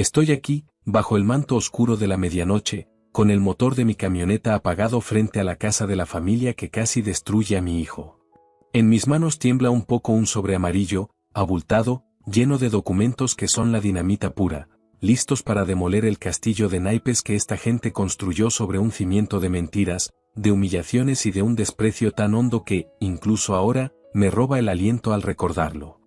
Estoy aquí, bajo el manto oscuro de la medianoche, con el motor de mi camioneta apagado frente a la casa de la familia que casi destruye a mi hijo. En mis manos tiembla un poco un sobre amarillo, abultado, lleno de documentos que son la dinamita pura, listos para demoler el castillo de naipes que esta gente construyó sobre un cimiento de mentiras, de humillaciones y de un desprecio tan hondo que, incluso ahora, me roba el aliento al recordarlo.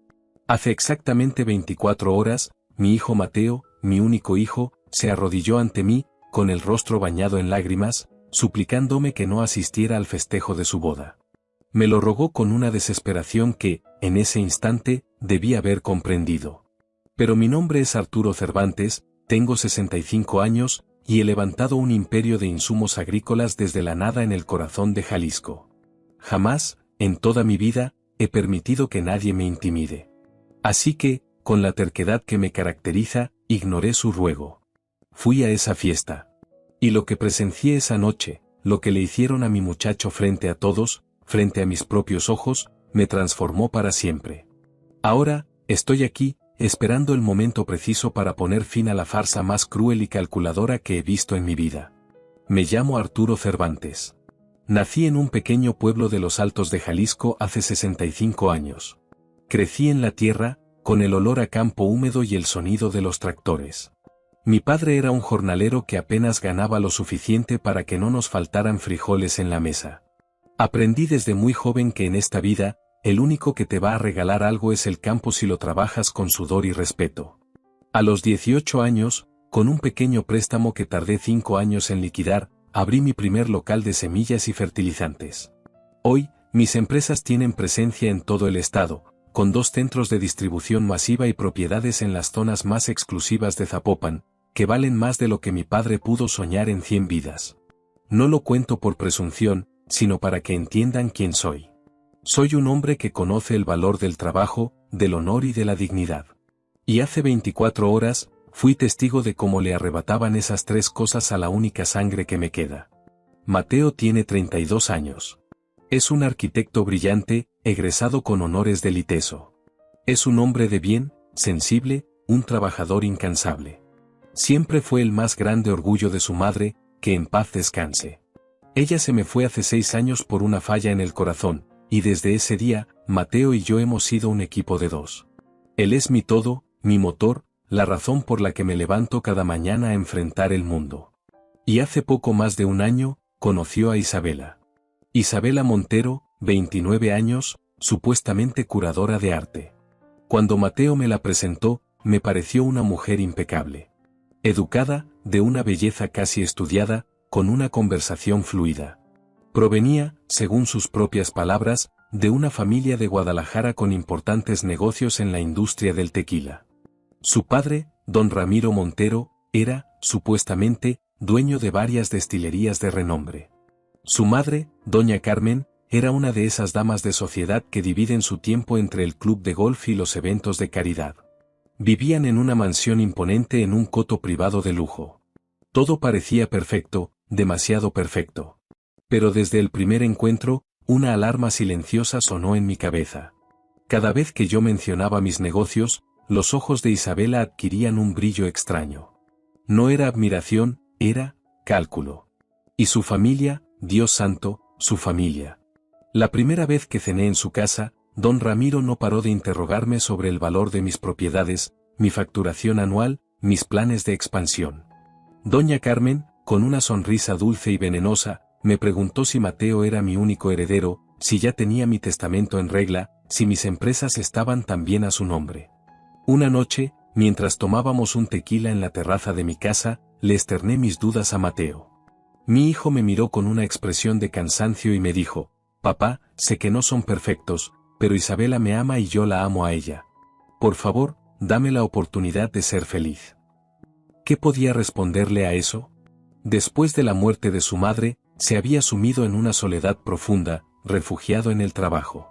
Hace exactamente 24 horas, mi hijo Mateo, mi único hijo, se arrodilló ante mí, con el rostro bañado en lágrimas, suplicándome que no asistiera al festejo de su boda. Me lo rogó con una desesperación que, en ese instante, debí haber comprendido. Pero mi nombre es Arturo Cervantes, tengo 65 años, y he levantado un imperio de insumos agrícolas desde la nada en el corazón de Jalisco. Jamás, en toda mi vida, he permitido que nadie me intimide. Así que, con la terquedad que me caracteriza, ignoré su ruego. Fui a esa fiesta. Y lo que presencié esa noche, lo que le hicieron a mi muchacho frente a todos, frente a mis propios ojos, me transformó para siempre. Ahora, estoy aquí, esperando el momento preciso para poner fin a la farsa más cruel y calculadora que he visto en mi vida. Me llamo Arturo Cervantes. Nací en un pequeño pueblo de los Altos de Jalisco hace 65 años. Crecí en la tierra, con el olor a campo húmedo y el sonido de los tractores. Mi padre era un jornalero que apenas ganaba lo suficiente para que no nos faltaran frijoles en la mesa. Aprendí desde muy joven que en esta vida, el único que te va a regalar algo es el campo si lo trabajas con sudor y respeto. A los 18 años, con un pequeño préstamo que tardé 5 años en liquidar, abrí mi primer local de semillas y fertilizantes. Hoy, mis empresas tienen presencia en todo el estado, con 2 centros de distribución masiva y propiedades en las zonas más exclusivas de Zapopan, que valen más de lo que mi padre pudo soñar en 100 vidas. No lo cuento por presunción, sino para que entiendan quién soy. Soy un hombre que conoce el valor del trabajo, del honor y de la dignidad. Y hace 24 horas, fui testigo de cómo le arrebataban esas 3 cosas a la única sangre que me queda. Mateo tiene 32 años. Es un arquitecto brillante, egresado con honores del ITESO. Es un hombre de bien, sensible, un trabajador incansable. Siempre fue el más grande orgullo de su madre, que en paz descanse. Ella se me fue hace 6 años por una falla en el corazón, y desde ese día, Mateo y yo hemos sido un equipo de 2. Él es mi todo, mi motor, la razón por la que me levanto cada mañana a enfrentar el mundo. Y hace poco más de un año, conoció a Isabela. Isabela Montero, 29 años, supuestamente curadora de arte. Cuando Mateo me la presentó, me pareció una mujer impecable. Educada, de una belleza casi estudiada, con una conversación fluida. Provenía, según sus propias palabras, de una familia de Guadalajara con importantes negocios en la industria del tequila. Su padre, don Ramiro Montero, era, supuestamente, dueño de varias destilerías de renombre. Su madre, doña Carmen, era una de esas damas de sociedad que dividen su tiempo entre el club de golf y los eventos de caridad. Vivían en una mansión imponente en un coto privado de lujo. Todo parecía perfecto, demasiado perfecto. Pero desde el primer encuentro, una alarma silenciosa sonó en mi cabeza. Cada vez que yo mencionaba mis negocios, los ojos de Isabela adquirían un brillo extraño. No era admiración, era cálculo. Y su familia, Dios santo, su familia. La primera vez que cené en su casa, don Ramiro no paró de interrogarme sobre el valor de mis propiedades, mi facturación anual, mis planes de expansión. Doña Carmen, con una sonrisa dulce y venenosa, me preguntó si Mateo era mi único heredero, si ya tenía mi testamento en regla, si mis empresas estaban también a su nombre. Una noche, mientras tomábamos un tequila en la terraza de mi casa, le externé mis dudas a Mateo. Mi hijo me miró con una expresión de cansancio y me dijo: «Papá, sé que no son perfectos, pero Isabela me ama y yo la amo a ella. Por favor, dame la oportunidad de ser feliz». ¿Qué podía responderle a eso? Después de la muerte de su madre, se había sumido en una soledad profunda, refugiado en el trabajo.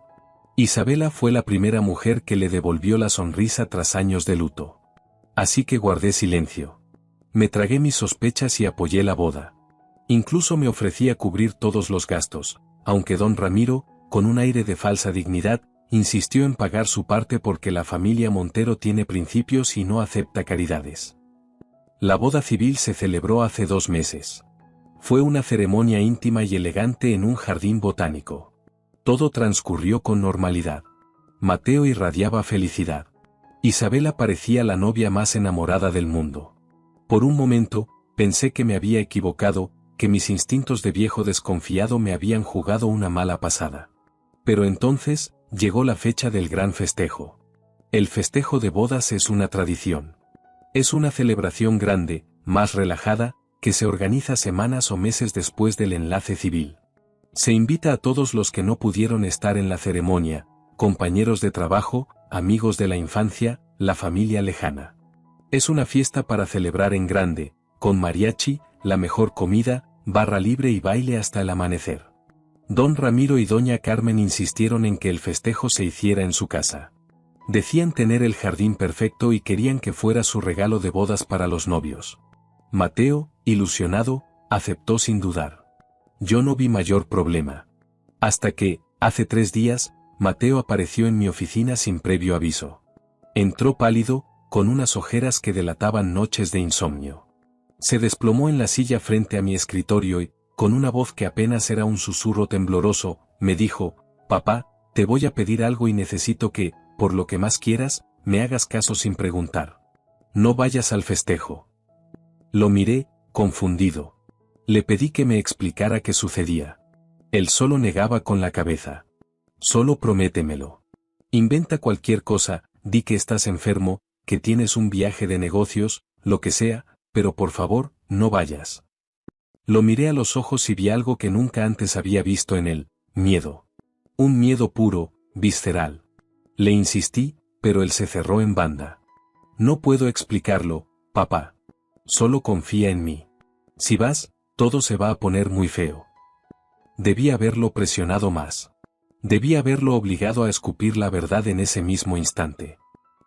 Isabela fue la primera mujer que le devolvió la sonrisa tras años de luto. Así que guardé silencio. Me tragué mis sospechas y apoyé la boda. Incluso me ofrecía cubrir todos los gastos, aunque don Ramiro, con un aire de falsa dignidad, insistió en pagar su parte porque la familia Montero tiene principios y no acepta caridades. La boda civil se celebró hace 2 meses. Fue una ceremonia íntima y elegante en un jardín botánico. Todo transcurrió con normalidad. Mateo irradiaba felicidad. Isabela parecía la novia más enamorada del mundo. Por un momento, pensé que me había equivocado, que mis instintos de viejo desconfiado me habían jugado una mala pasada. Pero entonces, llegó la fecha del gran festejo. El festejo de bodas es una tradición. Es una celebración grande, más relajada, que se organiza semanas o meses después del enlace civil. Se invita a todos los que no pudieron estar en la ceremonia, compañeros de trabajo, amigos de la infancia, la familia lejana. Es una fiesta para celebrar en grande, con mariachi, la mejor comida, barra libre y baile hasta el amanecer. Don Ramiro y doña Carmen insistieron en que el festejo se hiciera en su casa. Decían tener el jardín perfecto y querían que fuera su regalo de bodas para los novios. Mateo, ilusionado, aceptó sin dudar. Yo no vi mayor problema. Hasta que, hace 3 días, Mateo apareció en mi oficina sin previo aviso. Entró pálido, con unas ojeras que delataban noches de insomnio. Se desplomó en la silla frente a mi escritorio y, con una voz que apenas era un susurro tembloroso, me dijo: «Papá, te voy a pedir algo y necesito que, por lo que más quieras, me hagas caso sin preguntar. No vayas al festejo». Lo miré, confundido. Le pedí que me explicara qué sucedía. Él solo negaba con la cabeza. «Solo prométemelo. Inventa cualquier cosa, di que estás enfermo, que tienes un viaje de negocios, lo que sea, pero por favor, no vayas». Lo miré a los ojos y vi algo que nunca antes había visto en él: miedo. Un miedo puro, visceral. Le insistí, pero él se cerró en banda. «No puedo explicarlo, papá. Solo confía en mí. Si vas, todo se va a poner muy feo». Debí haberlo presionado más. Debí haberlo obligado a escupir la verdad en ese mismo instante.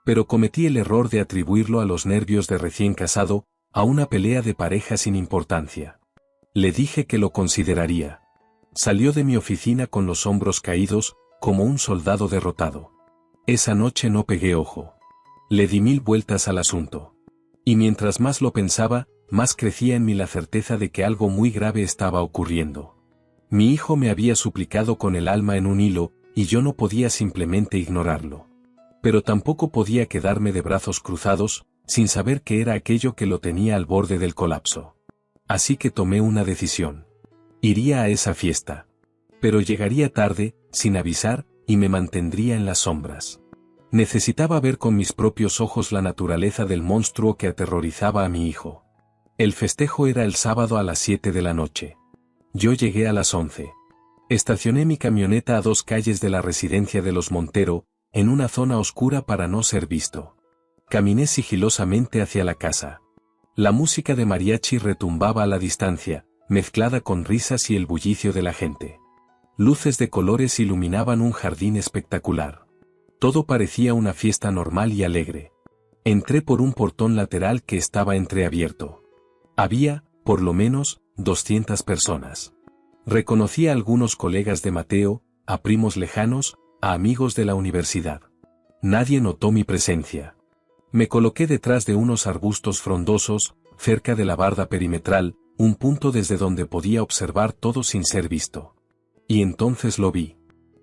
Pero cometí el error de atribuirlo a los nervios de recién casado, a una pelea de pareja sin importancia. Le dije que lo consideraría. Salió de mi oficina con los hombros caídos, como un soldado derrotado. Esa noche no pegué ojo. Le di 1000 vueltas al asunto. Y mientras más lo pensaba, más crecía en mí la certeza de que algo muy grave estaba ocurriendo. Mi hijo me había suplicado con el alma en un hilo, y yo no podía simplemente ignorarlo. Pero tampoco podía quedarme de brazos cruzados, sin saber qué era aquello que lo tenía al borde del colapso. Así que tomé una decisión. Iría a esa fiesta. Pero llegaría tarde, sin avisar, y me mantendría en las sombras. Necesitaba ver con mis propios ojos la naturaleza del monstruo que aterrorizaba a mi hijo. El festejo era el sábado a las 7 de la noche. Yo llegué a las 11. Estacioné mi camioneta a 2 calles de la residencia de los Montero, en una zona oscura para no ser visto. Caminé sigilosamente hacia la casa. La música de mariachi retumbaba a la distancia, mezclada con risas y el bullicio de la gente. Luces de colores iluminaban un jardín espectacular. Todo parecía una fiesta normal y alegre. Entré por un portón lateral que estaba entreabierto. Había, por lo menos, 200 personas. Reconocí a algunos colegas de Mateo, a primos lejanos, a amigos de la universidad. Nadie notó mi presencia. Me coloqué detrás de unos arbustos frondosos, cerca de la barda perimetral, un punto desde donde podía observar todo sin ser visto. Y entonces lo vi.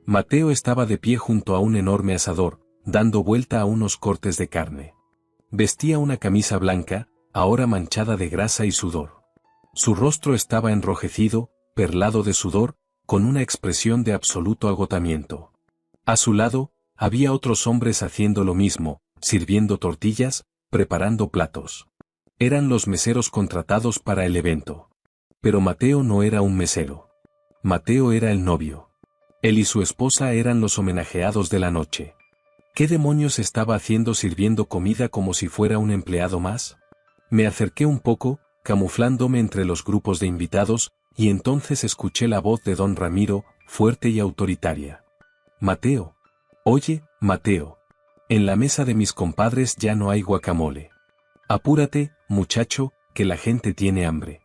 Mateo estaba de pie junto a un enorme asador, dando vuelta a unos cortes de carne. Vestía una camisa blanca, ahora manchada de grasa y sudor. Su rostro estaba enrojecido, perlado de sudor, con una expresión de absoluto agotamiento. A su lado, había otros hombres haciendo lo mismo, sirviendo tortillas, preparando platos. Eran los meseros contratados para el evento. Pero Mateo no era un mesero. Mateo era el novio. Él y su esposa eran los homenajeados de la noche. ¿Qué demonios estaba haciendo sirviendo comida como si fuera un empleado más? Me acerqué un poco, camuflándome entre los grupos de invitados, y entonces escuché la voz de don Ramiro, fuerte y autoritaria. «Mateo. Oye, Mateo. En la mesa de mis compadres ya no hay guacamole. Apúrate, muchacho, que la gente tiene hambre».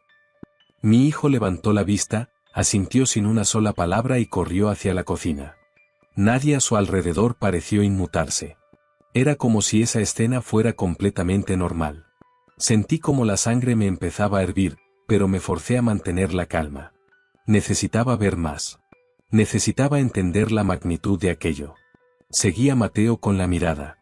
Mi hijo levantó la vista, asintió sin una sola palabra y corrió hacia la cocina. Nadie a su alrededor pareció inmutarse. Era como si esa escena fuera completamente normal. Sentí como la sangre me empezaba a hervir, pero me forcé a mantener la calma. Necesitaba ver más. Necesitaba entender la magnitud de aquello. Seguí a Mateo con la mirada.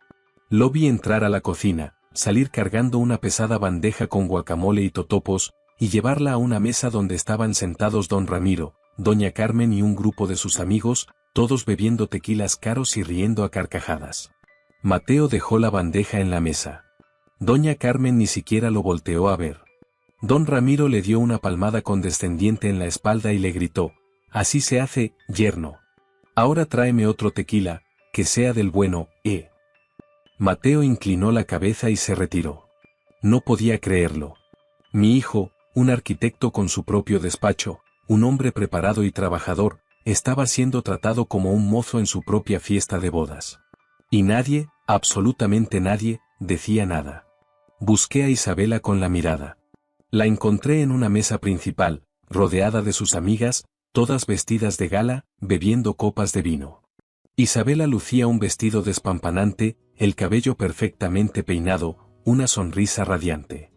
Lo vi entrar a la cocina, salir cargando una pesada bandeja con guacamole y totopos, y llevarla a una mesa donde estaban sentados don Ramiro, doña Carmen y un grupo de sus amigos, todos bebiendo tequilas caros y riendo a carcajadas. Mateo dejó la bandeja en la mesa. Doña Carmen ni siquiera lo volteó a ver. Don Ramiro le dio una palmada condescendiente en la espalda y le gritó: «Así se hace, yerno. Ahora tráeme otro tequila, que sea del bueno, ¿eh?». Mateo inclinó la cabeza y se retiró. No podía creerlo. Mi hijo, un arquitecto con su propio despacho, un hombre preparado y trabajador, estaba siendo tratado como un mozo en su propia fiesta de bodas. Y nadie, absolutamente nadie, decía nada. Busqué a Isabela con la mirada. La encontré en una mesa principal, rodeada de sus amigas, todas vestidas de gala, bebiendo copas de vino. Isabela lucía un vestido despampanante, el cabello perfectamente peinado, una sonrisa radiante.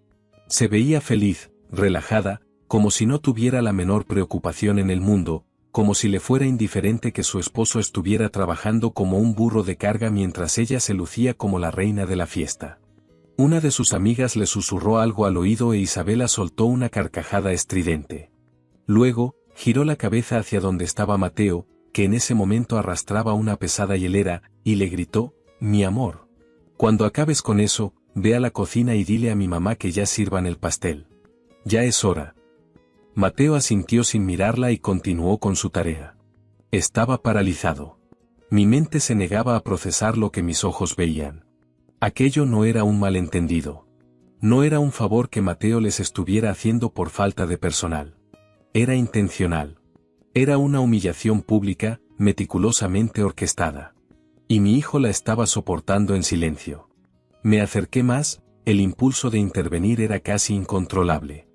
Se veía feliz, relajada, como si no tuviera la menor preocupación en el mundo, como si le fuera indiferente que su esposo estuviera trabajando como un burro de carga mientras ella se lucía como la reina de la fiesta. Una de sus amigas le susurró algo al oído e Isabela soltó una carcajada estridente. Luego, giró la cabeza hacia donde estaba Mateo, que en ese momento arrastraba una pesada hielera, y le gritó: «Mi amor. Cuando acabes con eso, ve a la cocina y dile a mi mamá que ya sirvan el pastel. Ya es hora». Mateo asintió sin mirarla y continuó con su tarea. Estaba paralizado. Mi mente se negaba a procesar lo que mis ojos veían. Aquello no era un malentendido. No era un favor que Mateo les estuviera haciendo por falta de personal. Era intencional. Era una humillación pública, meticulosamente orquestada. Y mi hijo la estaba soportando en silencio. Me acerqué más, el impulso de intervenir era casi incontrolable.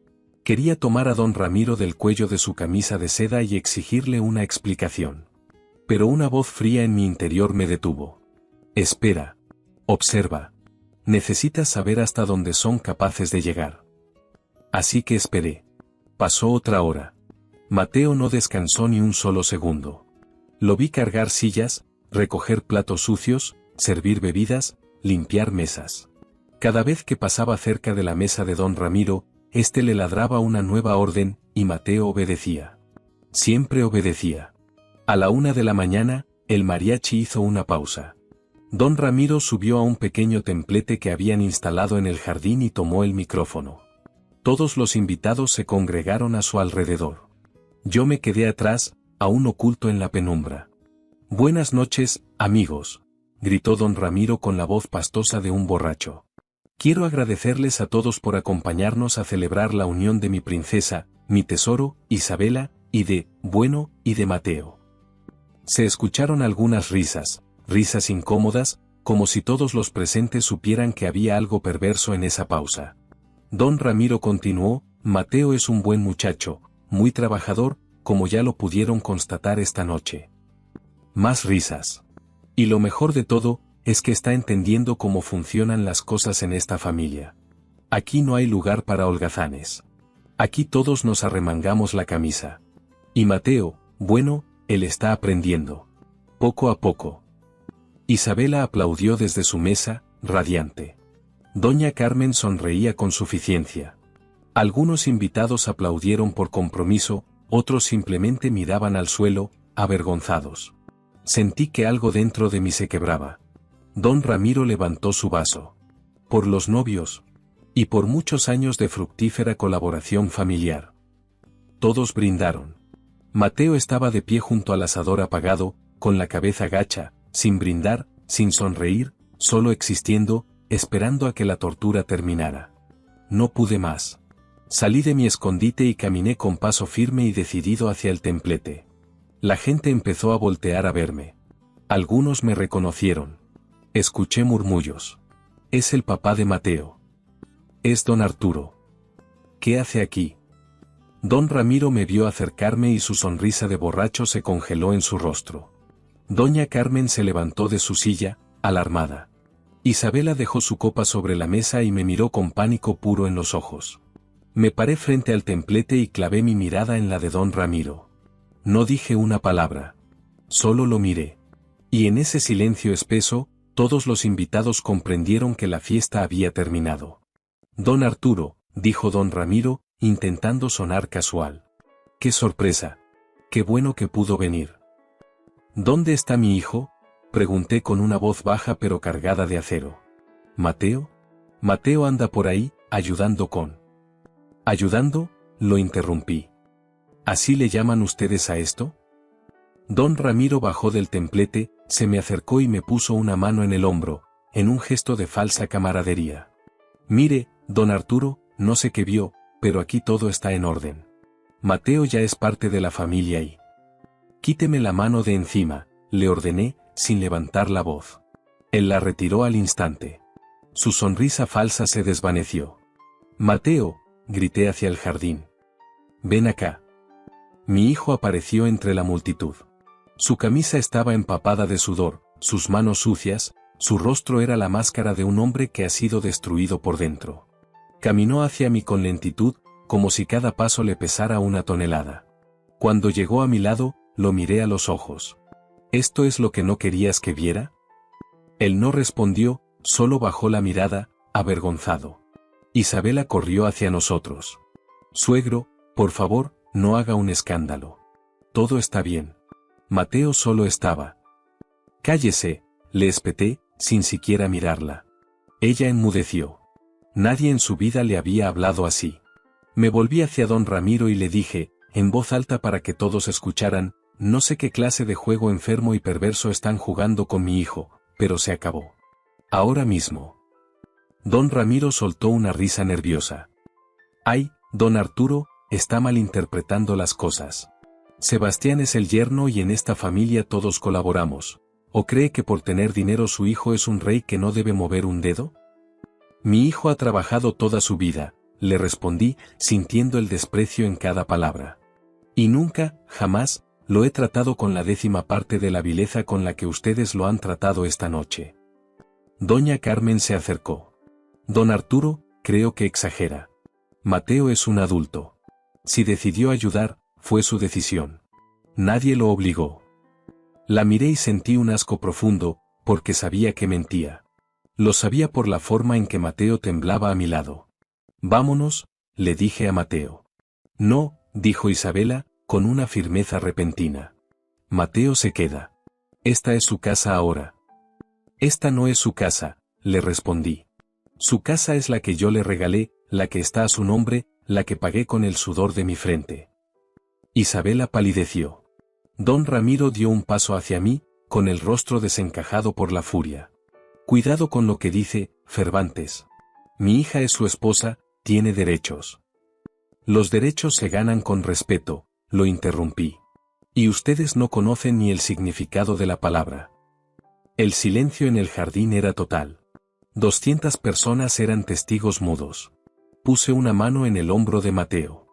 Quería tomar a don Ramiro del cuello de su camisa de seda y exigirle una explicación. Pero una voz fría en mi interior me detuvo. «Espera. Observa. Necesitas saber hasta dónde son capaces de llegar». Así que esperé. Pasó otra hora. Mateo no descansó ni un solo segundo. Lo vi cargar sillas, recoger platos sucios, servir bebidas, limpiar mesas. Cada vez que pasaba cerca de la mesa de don Ramiro, éste le ladraba una nueva orden, y Mateo obedecía. Siempre obedecía. A la 1 de la mañana, el mariachi hizo una pausa. Don Ramiro subió a un pequeño templete que habían instalado en el jardín y tomó el micrófono. Todos los invitados se congregaron a su alrededor. Yo me quedé atrás, aún oculto en la penumbra. «Buenas noches, amigos», gritó don Ramiro con la voz pastosa de un borracho. «Quiero agradecerles a todos por acompañarnos a celebrar la unión de mi princesa, mi tesoro, Isabela, y de Mateo». Se escucharon algunas risas, risas incómodas, como si todos los presentes supieran que había algo perverso en esa pausa. Don Ramiro continuó: «Mateo es un buen muchacho, muy trabajador, como ya lo pudieron constatar esta noche». Más risas. «Y lo mejor de todo, es que está entendiendo cómo funcionan las cosas en esta familia. Aquí no hay lugar para holgazanes. Aquí todos nos arremangamos la camisa. Y Mateo, bueno, él está aprendiendo. Poco a poco». Isabela aplaudió desde su mesa, radiante. Doña Carmen sonreía con suficiencia. Algunos invitados aplaudieron por compromiso, otros simplemente miraban al suelo, avergonzados. Sentí que algo dentro de mí se quebraba. Don Ramiro levantó su vaso. «Por los novios. Y por muchos años de fructífera colaboración familiar». Todos brindaron. Mateo estaba de pie junto al asador apagado, con la cabeza gacha, sin brindar, sin sonreír, solo existiendo, esperando a que la tortura terminara. No pude más. Salí de mi escondite y caminé con paso firme y decidido hacia el templete. La gente empezó a voltear a verme. Algunos me reconocieron. Escuché murmullos. «Es el papá de Mateo. Es don Arturo. ¿Qué hace aquí?». Don Ramiro me vio acercarme y su sonrisa de borracho se congeló en su rostro. Doña Carmen se levantó de su silla, alarmada. Isabela dejó su copa sobre la mesa y me miró con pánico puro en los ojos. Me paré frente al templete y clavé mi mirada en la de don Ramiro. No dije una palabra. Solo lo miré. Y en ese silencio espeso, todos los invitados comprendieron que la fiesta había terminado. Don Arturo, dijo don Ramiro, intentando sonar casual. ¡Qué sorpresa! ¡Qué bueno que pudo venir! ¿Dónde está mi hijo?, pregunté con una voz baja pero cargada de acero. ¿Mateo? Mateo anda por ahí, ayudando con... ¿Ayudando?, lo interrumpí. ¿Así le llaman ustedes a esto? Don Ramiro bajó del templete, se me acercó y me puso una mano en el hombro, en un gesto de falsa camaradería. Mire, don Arturo, no sé qué vio, pero aquí todo está en orden. Mateo ya es parte de la familia y... Quíteme la mano de encima, le ordené, sin levantar la voz. Él la retiró al instante. Su sonrisa falsa se desvaneció. Mateo, grité hacia el jardín. Ven acá. Mi hijo apareció entre la multitud. Su camisa estaba empapada de sudor, sus manos sucias, su rostro era la máscara de un hombre que ha sido destruido por dentro. Caminó hacia mí con lentitud, como si cada paso le pesara una tonelada. Cuando llegó a mi lado, lo miré a los ojos. ¿Esto es lo que no querías que viera? Él no respondió, solo bajó la mirada, avergonzado. Isabela corrió hacia nosotros. Suegro, por favor, no haga un escándalo. Todo está bien. Mateo solo estaba. Cállese, le espeté, sin siquiera mirarla. Ella enmudeció. Nadie en su vida le había hablado así. Me volví hacia don Ramiro y le dije, en voz alta para que todos escucharan, no sé qué clase de juego enfermo y perverso están jugando con mi hijo, pero se acabó. Ahora mismo. Don Ramiro soltó una risa nerviosa. Ay, don Arturo, está malinterpretando las cosas. Sebastián es el yerno y en esta familia todos colaboramos. ¿O cree que por tener dinero su hijo es un rey que no debe mover un dedo? Mi hijo ha trabajado toda su vida, le respondí, sintiendo el desprecio en cada palabra. Y nunca, jamás, lo he tratado con la 10ª parte de la vileza con la que ustedes lo han tratado esta noche. Doña Carmen se acercó. Don Arturo, creo que exagera. Mateo es un adulto. Si decidió ayudar, fue su decisión. Nadie lo obligó. La miré y sentí un asco profundo, porque sabía que mentía. Lo sabía por la forma en que Mateo temblaba a mi lado. Vámonos, le dije a Mateo. No, dijo Isabela, con una firmeza repentina. Mateo se queda. Esta es su casa ahora. Esta no es su casa, le respondí. Su casa es la que yo le regalé, la que está a su nombre, la que pagué con el sudor de mi frente. Isabela palideció. Don Ramiro dio un paso hacia mí, con el rostro desencajado por la furia. Cuidado con lo que dice, Cervantes. Mi hija es su esposa, tiene derechos. Los derechos se ganan con respeto, lo interrumpí. Y ustedes no conocen ni el significado de la palabra. El silencio en el jardín era total. 200 personas eran testigos mudos. Puse una mano en el hombro de Mateo.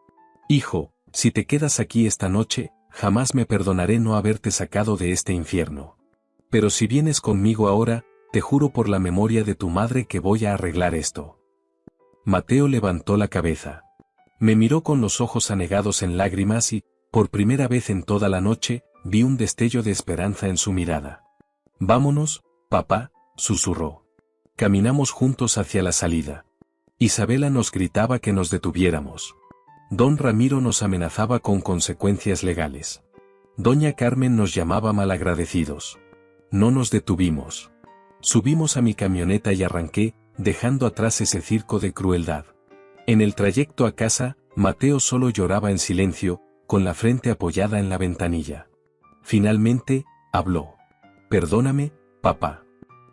Hijo, si te quedas aquí esta noche, jamás me perdonaré no haberte sacado de este infierno. Pero si vienes conmigo ahora, te juro por la memoria de tu madre que voy a arreglar esto. Mateo levantó la cabeza. Me miró con los ojos anegados en lágrimas y, por primera vez en toda la noche, vi un destello de esperanza en su mirada. Vámonos, papá, susurró. Caminamos juntos hacia la salida. Isabela nos gritaba que nos detuviéramos. Don Ramiro nos amenazaba con consecuencias legales. Doña Carmen nos llamaba malagradecidos. No nos detuvimos. Subimos a mi camioneta y arranqué, dejando atrás ese circo de crueldad. En el trayecto a casa, Mateo solo lloraba en silencio, con la frente apoyada en la ventanilla. Finalmente, habló. Perdóname, papá.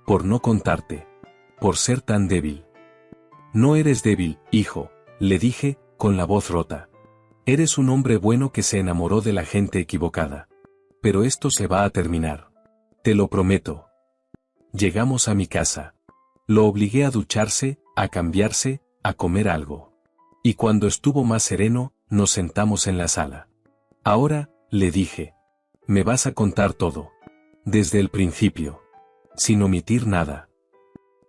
Por no contarte. Por ser tan débil. No eres débil, hijo, le dije, con la voz rota. Eres un hombre bueno que se enamoró de la gente equivocada. Pero esto se va a terminar. Te lo prometo. Llegamos a mi casa. Lo obligué a ducharse, a cambiarse, a comer algo. Y cuando estuvo más sereno, nos sentamos en la sala. Ahora, le dije. Me vas a contar todo. Desde el principio. Sin omitir nada.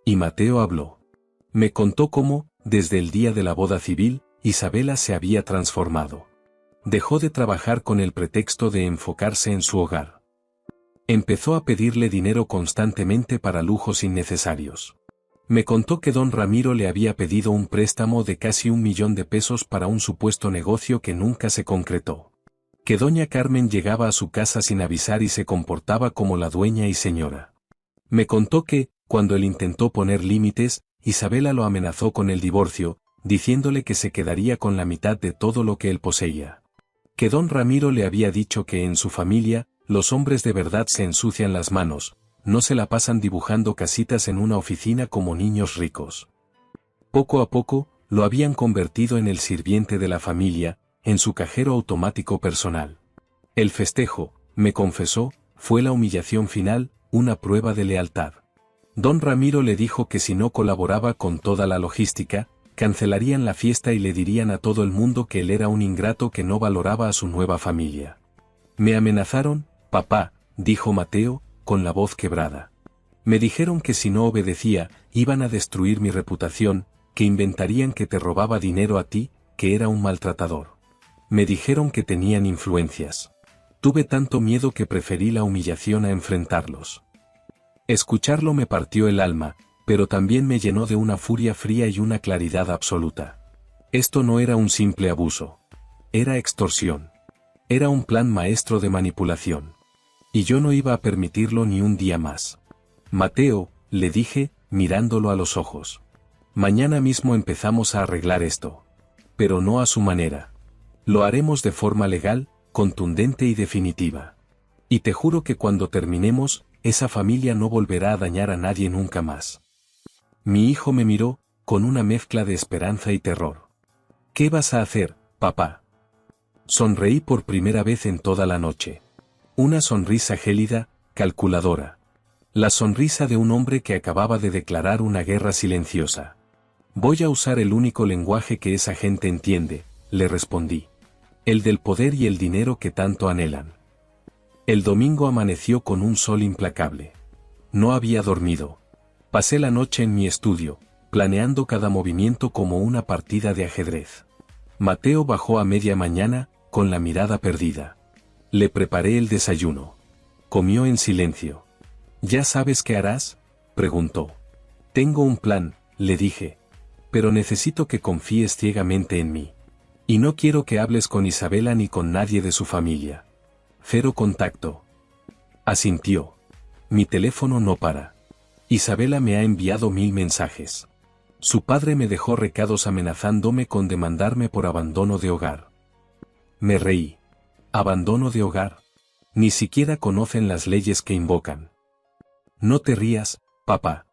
Y Mateo habló. Me contó cómo, desde el día de la boda civil, Isabela se había transformado. Dejó de trabajar con el pretexto de enfocarse en su hogar. Empezó a pedirle dinero constantemente para lujos innecesarios. Me contó que don Ramiro le había pedido un préstamo de casi 1.000.000 de pesos para un supuesto negocio que nunca se concretó. Que doña Carmen llegaba a su casa sin avisar y se comportaba como la dueña y señora. Me contó que, cuando él intentó poner límites, Isabela lo amenazó con el divorcio, diciéndole que se quedaría con la mitad de todo lo que él poseía. Que don Ramiro le había dicho que en su familia, los hombres de verdad se ensucian las manos, no se la pasan dibujando casitas en una oficina como niños ricos. Poco a poco, lo habían convertido en el sirviente de la familia, en su cajero automático personal. El festejo, me confesó, fue la humillación final, una prueba de lealtad. Don Ramiro le dijo que si no colaboraba con toda la logística, cancelarían la fiesta y le dirían a todo el mundo que él era un ingrato que no valoraba a su nueva familia. Me amenazaron, papá, dijo Mateo, con la voz quebrada. Me dijeron que si no obedecía, iban a destruir mi reputación, que inventarían que te robaba dinero a ti, que era un maltratador. Me dijeron que tenían influencias. Tuve tanto miedo que preferí la humillación a enfrentarlos. Escucharlo me partió el alma, pero también me llenó de una furia fría y una claridad absoluta. Esto no era un simple abuso. Era extorsión. Era un plan maestro de manipulación. Y yo no iba a permitirlo ni un día más. Mateo, le dije, mirándolo a los ojos. Mañana mismo empezamos a arreglar esto. Pero no a su manera. Lo haremos de forma legal, contundente y definitiva. Y te juro que cuando terminemos, esa familia no volverá a dañar a nadie nunca más. Mi hijo me miró, con una mezcla de esperanza y terror. ¿Qué vas a hacer, papá? Sonreí por primera vez en toda la noche. Una sonrisa gélida, calculadora. La sonrisa de un hombre que acababa de declarar una guerra silenciosa. Voy a usar el único lenguaje que esa gente entiende, le respondí. El del poder y el dinero que tanto anhelan. El domingo amaneció con un sol implacable. No había dormido. Pasé la noche en mi estudio, planeando cada movimiento como una partida de ajedrez. Mateo bajó a media mañana, con la mirada perdida. Le preparé el desayuno. Comió en silencio. ¿Ya sabes qué harás?, preguntó. Tengo un plan, le dije. Pero necesito que confíes ciegamente en mí. Y no quiero que hables con Isabela ni con nadie de su familia. 0 contacto. Asintió. Mi teléfono no para. Isabela me ha enviado 1000 mensajes. Su padre me dejó recados amenazándome con demandarme por abandono de hogar. Me reí. ¿Abandono de hogar? Ni siquiera conocen las leyes que invocan. No te rías, papá.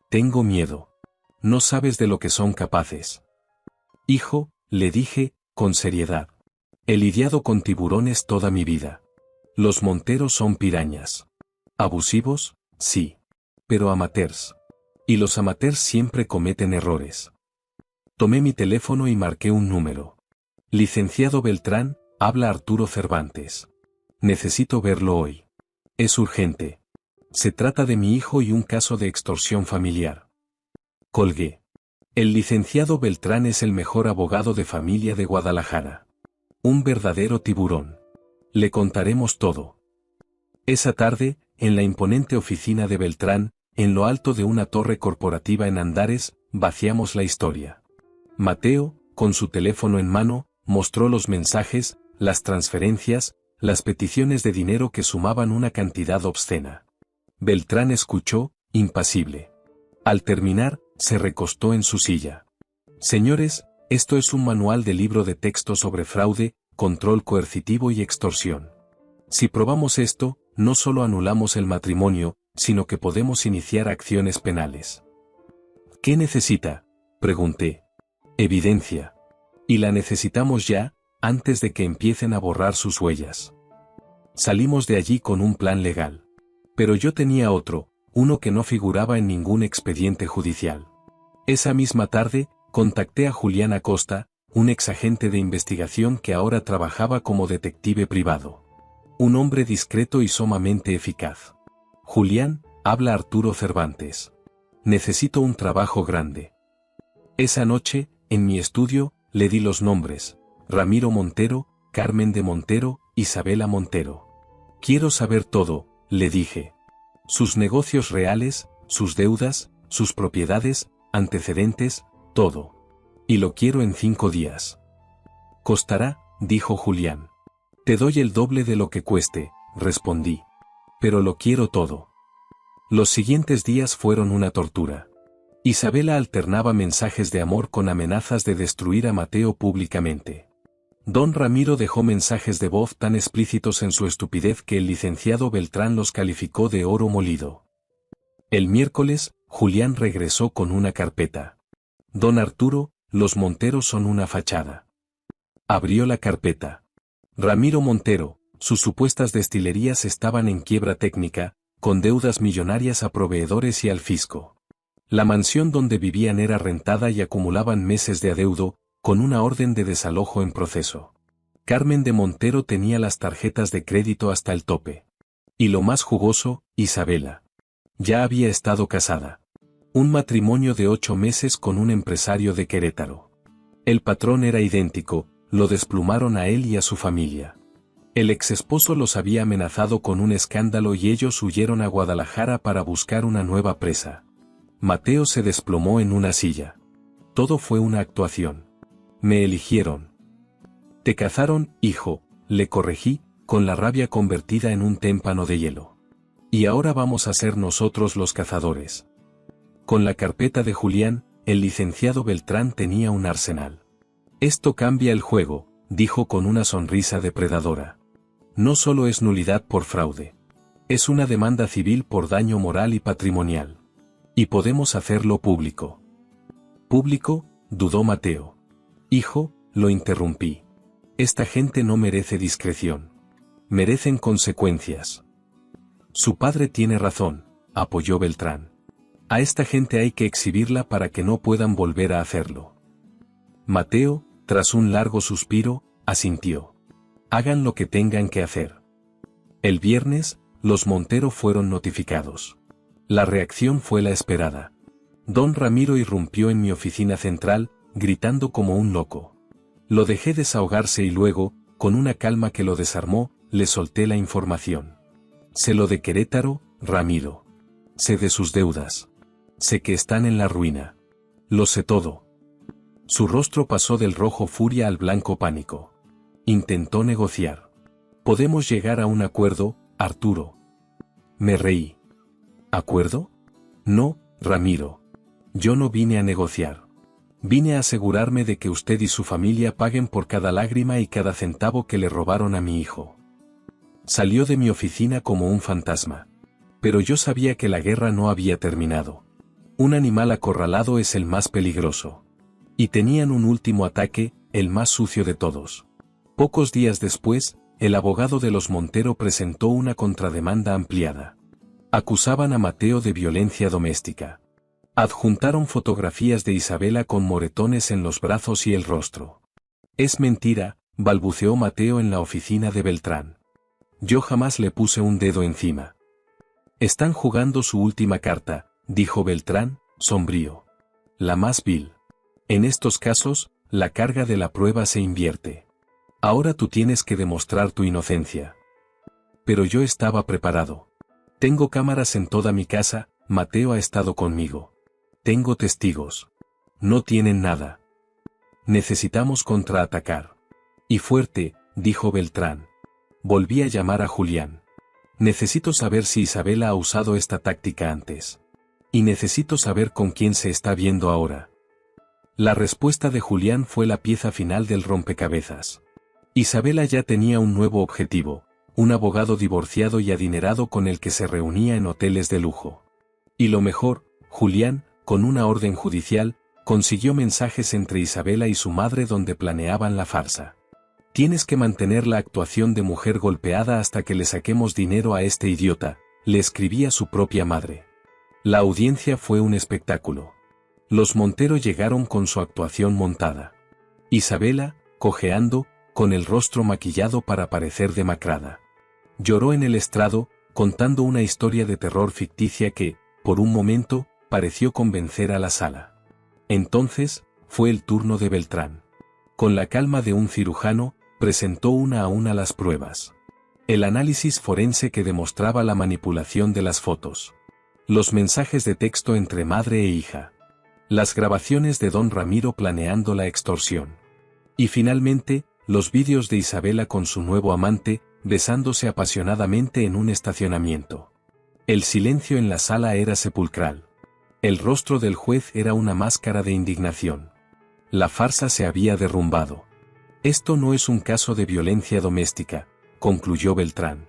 Tengo miedo. No sabes de lo que son capaces. Hijo, le dije, con seriedad. He lidiado con tiburones toda mi vida. Los monteros son pirañas. ¿Abusivos? Sí. Pero amateurs. Y los amateurs siempre cometen errores. Tomé mi teléfono y marqué un número. Licenciado Beltrán, habla Arturo Cervantes. Necesito verlo hoy. Es urgente. Se trata de mi hijo y un caso de extorsión familiar. Colgué. El licenciado Beltrán es el mejor abogado de familia de Guadalajara. Un verdadero tiburón. Le contaremos todo. Esa tarde, en la imponente oficina de Beltrán, en lo alto de una torre corporativa en Andares, vaciamos la historia. Mateo, con su teléfono en mano, mostró los mensajes, las transferencias, las peticiones de dinero que sumaban una cantidad obscena. Beltrán escuchó, impasible. Al terminar, se recostó en su silla. Señores, esto es un manual de libro de texto sobre fraude, control coercitivo y extorsión. Si probamos esto, no solo anulamos el matrimonio, sino que podemos iniciar acciones penales. ¿Qué necesita?, pregunté. Evidencia. Y la necesitamos ya, antes de que empiecen a borrar sus huellas. Salimos de allí con un plan legal. Pero yo tenía otro, uno que no figuraba en ningún expediente judicial. Esa misma tarde, contacté a Julián Acosta, un exagente de investigación que ahora trabajaba como detective privado. Un hombre discreto y sumamente eficaz. Julián, habla Arturo Cervantes. necesito un trabajo grande. Esa noche, en mi estudio, le di los nombres: Ramiro Montero, Carmen de Montero, Isabela Montero. Quiero saber todo, le dije. Sus negocios reales, sus deudas, sus propiedades, antecedentes, todo. Y lo quiero en 5 días. Costará, dijo Julián. Te doy el doble de lo que cueste, respondí. Pero lo quiero todo. Los siguientes días fueron una tortura. Isabela alternaba mensajes de amor con amenazas de destruir a Mateo públicamente. Don Ramiro dejó mensajes de voz tan explícitos en su estupidez que el licenciado Beltrán los calificó de oro molido. El miércoles, Julián regresó con una carpeta. Don Arturo, los Monteros son una fachada. Abrió la carpeta. Ramiro Montero, sus supuestas destilerías estaban en quiebra técnica, con deudas millonarias a proveedores y al fisco. La mansión donde vivían era rentada y acumulaban meses de adeudo, con una orden de desalojo en proceso. Carmen de Montero tenía las tarjetas de crédito hasta el tope. Y lo más jugoso, Isabela. Ya había estado casada. Un matrimonio de 8 meses con un empresario de Querétaro. El patrón era idéntico, lo desplumaron a él y a su familia. El exesposo los había amenazado con un escándalo y ellos huyeron a Guadalajara para buscar una nueva presa. Mateo se desplomó en una silla. Todo fue una actuación. Me eligieron. Te cazaron, hijo, le corregí, con la rabia convertida en un témpano de hielo. Y ahora vamos a ser nosotros los cazadores. Con la carpeta de Julián, el licenciado Beltrán tenía un arsenal. Esto cambia el juego, dijo con una sonrisa depredadora. No solo es nulidad por fraude. Es una demanda civil por daño moral y patrimonial. Y podemos hacerlo público. ¿Público?, dudó Mateo. Hijo, lo interrumpí. Esta gente no merece discreción. Merecen consecuencias. Su padre tiene razón, apoyó Beltrán. A esta gente hay que exhibirla para que no puedan volver a hacerlo. Mateo, tras un largo suspiro, asintió. Hagan lo que tengan que hacer. El viernes, los Montero fueron notificados. La reacción fue la esperada. Don Ramiro irrumpió en mi oficina central, gritando como un loco. Lo dejé desahogarse y luego, con una calma que lo desarmó, le solté la información. Sé lo de Querétaro, Ramiro. Sé de sus deudas. Sé que están en la ruina. Lo sé todo. Su rostro pasó del rojo furia al blanco pánico. Intentó negociar. Podemos llegar a un acuerdo, Arturo. Me reí. ¿Acuerdo? No, Ramiro. Yo no vine a negociar. Vine a asegurarme de que usted y su familia paguen por cada lágrima y cada centavo que le robaron a mi hijo. Salió de mi oficina como un fantasma. Pero yo sabía que la guerra no había terminado. Un animal acorralado es el más peligroso. Y tenían un último ataque, el más sucio de todos. Pocos días después, el abogado de los Montero presentó una contrademanda ampliada. Acusaban a Mateo de violencia doméstica. Adjuntaron fotografías de Isabela con moretones en los brazos y el rostro. Es mentira, balbuceó Mateo en la oficina de Beltrán. Yo jamás le puse un dedo encima. Están jugando su última carta, dijo Beltrán, sombrío. La más vil. En estos casos, la carga de la prueba se invierte. Ahora tú tienes que demostrar tu inocencia. Pero yo estaba preparado. Tengo cámaras en toda mi casa, Mateo ha estado conmigo. Tengo testigos. No tienen nada. Necesitamos contraatacar. Y fuerte, dijo Beltrán. Volví a llamar a Julián. Necesito saber si Isabela ha usado esta táctica antes. Y necesito saber con quién se está viendo ahora. La respuesta de Julián fue la pieza final del rompecabezas. Isabela ya tenía un nuevo objetivo, un abogado divorciado y adinerado con el que se reunía en hoteles de lujo. Y lo mejor, Julián, con una orden judicial, consiguió mensajes entre Isabela y su madre donde planeaban la farsa. Tienes que mantener la actuación de mujer golpeada hasta que le saquemos dinero a este idiota, le escribía su propia madre. La audiencia fue un espectáculo. Los Montero llegaron con su actuación montada. Isabela, cojeando, con el rostro maquillado para parecer demacrada. Lloró en el estrado, contando una historia de terror ficticia que, por un momento, pareció convencer a la sala. Entonces, fue el turno de Beltrán. Con la calma de un cirujano, presentó una a una las pruebas. El análisis forense que demostraba la manipulación de las fotos. Los mensajes de texto entre madre e hija. Las grabaciones de don Ramiro planeando la extorsión. Y finalmente, los vídeos de Isabela con su nuevo amante, besándose apasionadamente en un estacionamiento. El silencio en la sala era sepulcral. El rostro del juez era una máscara de indignación. La farsa se había derrumbado. Esto no es un caso de violencia doméstica, concluyó Beltrán.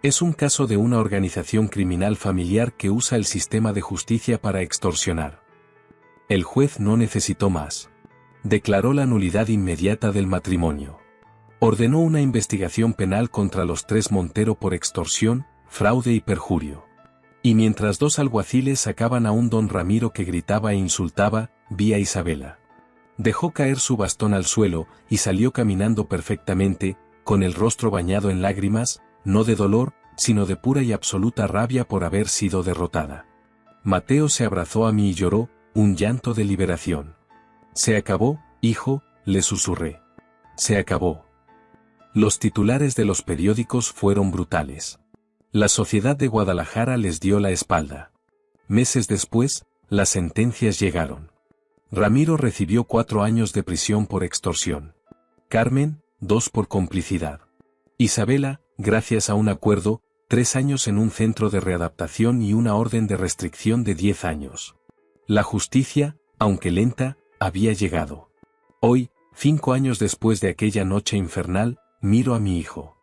Es un caso de una organización criminal familiar que usa el sistema de justicia para extorsionar. El juez no necesitó más. Declaró la nulidad inmediata del matrimonio. Ordenó una investigación penal contra los tres Montero por extorsión, fraude y perjurio. Y mientras dos alguaciles sacaban a un don Ramiro que gritaba e insultaba, vi a Isabela. Dejó caer su bastón al suelo y salió caminando perfectamente, con el rostro bañado en lágrimas, no de dolor, sino de pura y absoluta rabia por haber sido derrotada. Mateo se abrazó a mí y lloró, un llanto de liberación. Se acabó, hijo, le susurré. Se acabó. Los titulares de los periódicos fueron brutales. La sociedad de Guadalajara les dio la espalda. Meses después, las sentencias llegaron. Ramiro recibió 4 años de prisión por extorsión. Carmen, 2 por complicidad. Isabela, gracias a un acuerdo, 3 años en un centro de readaptación y una orden de restricción de 10 años. La justicia, aunque lenta, había llegado. Hoy, 5 años después de aquella noche infernal, miro a mi hijo.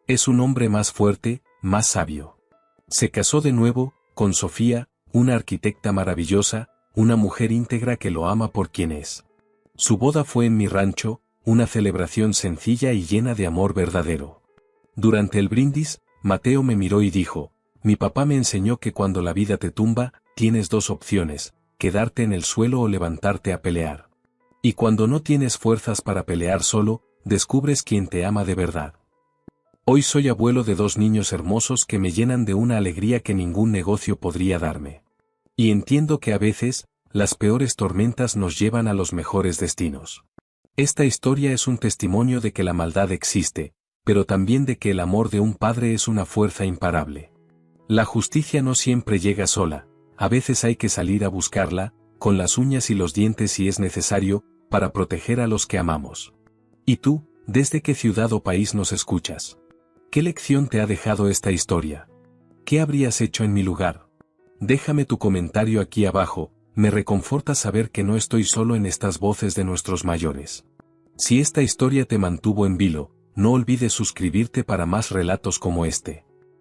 Es un hombre más fuerte, más sabio. Se casó de nuevo, con Sofía, una arquitecta maravillosa, una mujer íntegra que lo ama por quien es. Su boda fue en mi rancho, una celebración sencilla y llena de amor verdadero. Durante el brindis, Mateo me miró y dijo, mi papá me enseñó que cuando la vida te tumba, tienes 2 opciones, quedarte en el suelo o levantarte a pelear. Y cuando no tienes fuerzas para pelear solo, descubres quién te ama de verdad. Hoy soy abuelo de 2 niños hermosos que me llenan de una alegría que ningún negocio podría darme. Y entiendo que a veces, las peores tormentas nos llevan a los mejores destinos. Esta historia es un testimonio de que la maldad existe, pero también de que el amor de un padre es una fuerza imparable. La justicia no siempre llega sola, a veces hay que salir a buscarla, con las uñas y los dientes si es necesario, para proteger a los que amamos. ¿Y tú, desde qué ciudad o país nos escuchas? ¿Qué lección te ha dejado esta historia? ¿Qué habrías hecho en mi lugar? Déjame tu comentario aquí abajo, me reconforta saber que no estoy solo en estas voces de nuestros mayores. Si esta historia te mantuvo en vilo, no olvides suscribirte para más relatos como este.